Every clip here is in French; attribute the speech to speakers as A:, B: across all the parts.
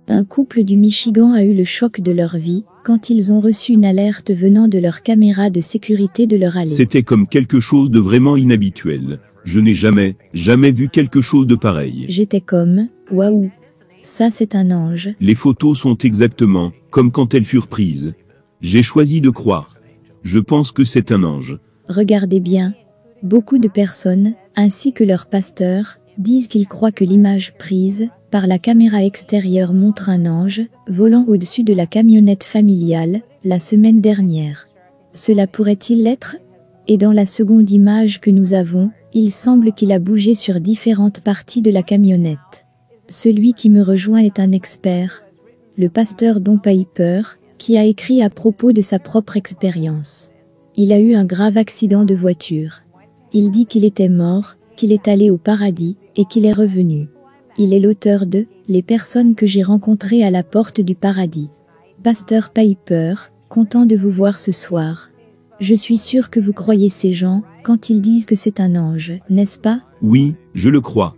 A: Un couple du Michigan a eu le choc de leur vie quand ils ont reçu une alerte venant de leur caméra de sécurité de leur allée.
B: C'était comme quelque chose de vraiment inhabituel. Je n'ai jamais vu quelque chose de pareil.
A: J'étais comme, waouh, ça c'est un ange.
B: Les photos sont exactement comme quand elles furent prises. J'ai choisi de croire. Je pense que c'est un ange.
A: Regardez bien. Beaucoup de personnes, ainsi que leur pasteur, disent qu'ils croient que l'image prise par la caméra extérieure montre un ange volant au-dessus de la camionnette familiale la semaine dernière. Cela pourrait-il l'être? Et dans la seconde image que nous avons, il semble qu'il a bougé sur différentes parties de la camionnette. Celui qui me rejoint est un expert, le pasteur Don Piper, qui a écrit à propos de sa propre expérience. Il a eu un grave accident de voiture. Il dit qu'il était mort, qu'il est allé au paradis, et qu'il est revenu. Il est l'auteur de « Les personnes que j'ai rencontrées à la porte du paradis ». Pasteur Piper, content de vous voir ce soir. Je suis sûr que vous croyez ces gens quand ils disent que c'est un ange, n'est-ce pas?
B: Oui, je le crois.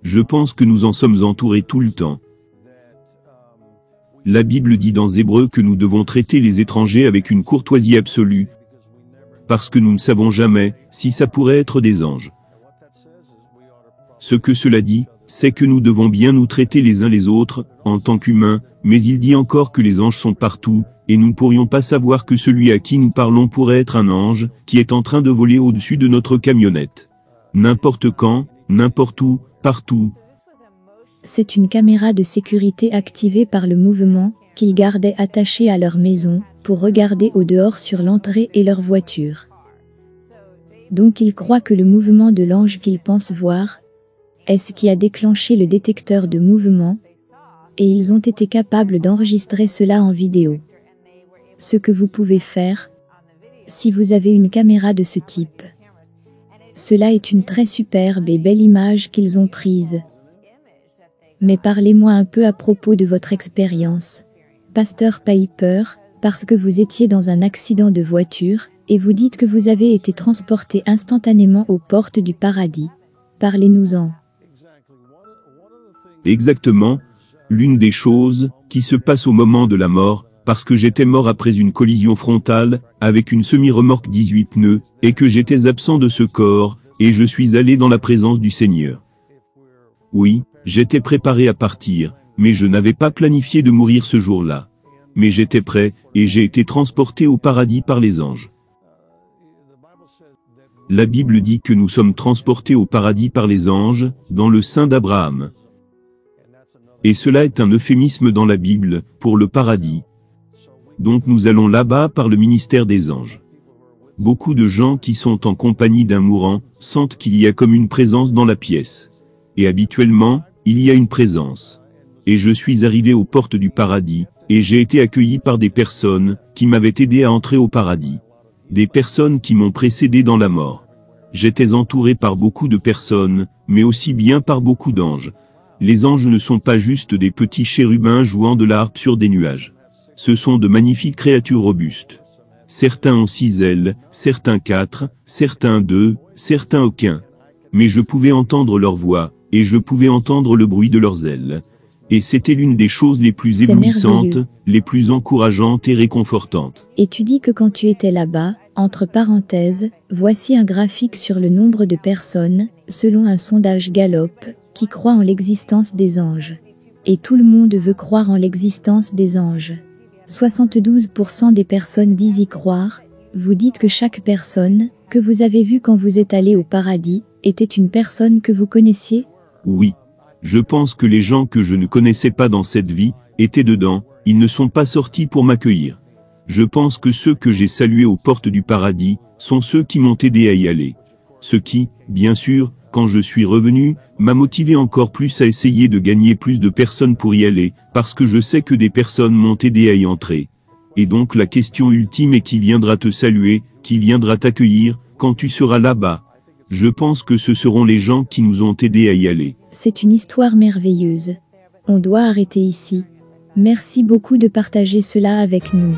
B: Je pense que nous en sommes entourés tout le temps. La Bible dit dans Hébreux que nous devons traiter les étrangers avec une courtoisie absolue, parce que nous ne savons jamais si ça pourrait être des anges. Ce que cela dit, c'est que nous devons bien nous traiter les uns les autres, en tant qu'humains, mais il dit encore que les anges sont partout, et nous ne pourrions pas savoir que celui à qui nous parlons pourrait être un ange, qui est en train de voler au-dessus de notre camionnette. N'importe quand, n'importe où, partout.
A: C'est une caméra de sécurité activée par le mouvement, qu'ils gardaient attachée à leur maison, pour regarder au dehors sur l'entrée et leur voiture. Donc ils croient que le mouvement de l'ange qu'ils pensent voir est ce qui a déclenché le détecteur de mouvement, et ils ont été capables d'enregistrer cela en vidéo. Ce que vous pouvez faire, si vous avez une caméra de ce type. Cela est une très superbe et belle image qu'ils ont prise. Mais parlez-moi un peu à propos de votre expérience, Pasteur Piper, parce que vous étiez dans un accident de voiture, et vous dites que vous avez été transporté instantanément aux portes du paradis. Parlez-nous-en.
B: Exactement, l'une des choses qui se passe au moment de la mort, parce que j'étais mort après une collision frontale, avec une semi-remorque 18 pneus, et que j'étais absent de ce corps, et je suis allé dans la présence du Seigneur. Oui, j'étais préparé à partir, mais je n'avais pas planifié de mourir ce jour-là. Mais j'étais prêt, et j'ai été transporté au paradis par les anges. La Bible dit que nous sommes transportés au paradis par les anges, dans le sein d'Abraham. Et cela est un euphémisme dans la Bible, pour le paradis. Donc nous allons là-bas par le ministère des anges. Beaucoup de gens qui sont en compagnie d'un mourant, sentent qu'il y a comme une présence dans la pièce. Et habituellement, il y a une présence. Et je suis arrivé aux portes du paradis, et j'ai été accueilli par des personnes, qui m'avaient aidé à entrer au paradis. Des personnes qui m'ont précédé dans la mort. J'étais entouré par beaucoup de personnes, mais aussi bien par beaucoup d'anges. Les anges ne sont pas juste des petits chérubins jouant de la harpe sur des nuages. Ce sont de magnifiques créatures robustes. Certains ont 6 ailes, certains 4, certains 2, certains aucun. Mais je pouvais entendre leur voix, et je pouvais entendre le bruit de leurs ailes. Et c'était l'une des choses les plus éblouissantes, les plus encourageantes et réconfortantes.
A: Et tu dis que quand tu étais là-bas, entre parenthèses, voici un graphique sur le nombre de personnes, selon un sondage Gallup, qui croient en l'existence des anges. Et tout le monde veut croire en l'existence des anges. 72% des personnes disent y croire. Vous dites que chaque personne, que vous avez vue quand vous êtes allé au paradis, était une personne que vous connaissiez?
B: Oui. Je pense que les gens que je ne connaissais pas dans cette vie, étaient dedans, ils ne sont pas sortis pour m'accueillir. Je pense que ceux que j'ai salués aux portes du paradis, sont ceux qui m'ont aidé à y aller. Ce qui, bien sûr, quand je suis revenu, m'a motivé encore plus à essayer de gagner plus de personnes pour y aller, parce que je sais que des personnes m'ont aidé à y entrer. Et donc la question ultime est qui viendra te saluer, qui viendra t'accueillir, quand tu seras là-bas. Je pense que ce seront les gens qui nous ont aidés à y aller.
A: C'est une histoire merveilleuse. On doit arrêter ici. Merci beaucoup de partager cela avec nous.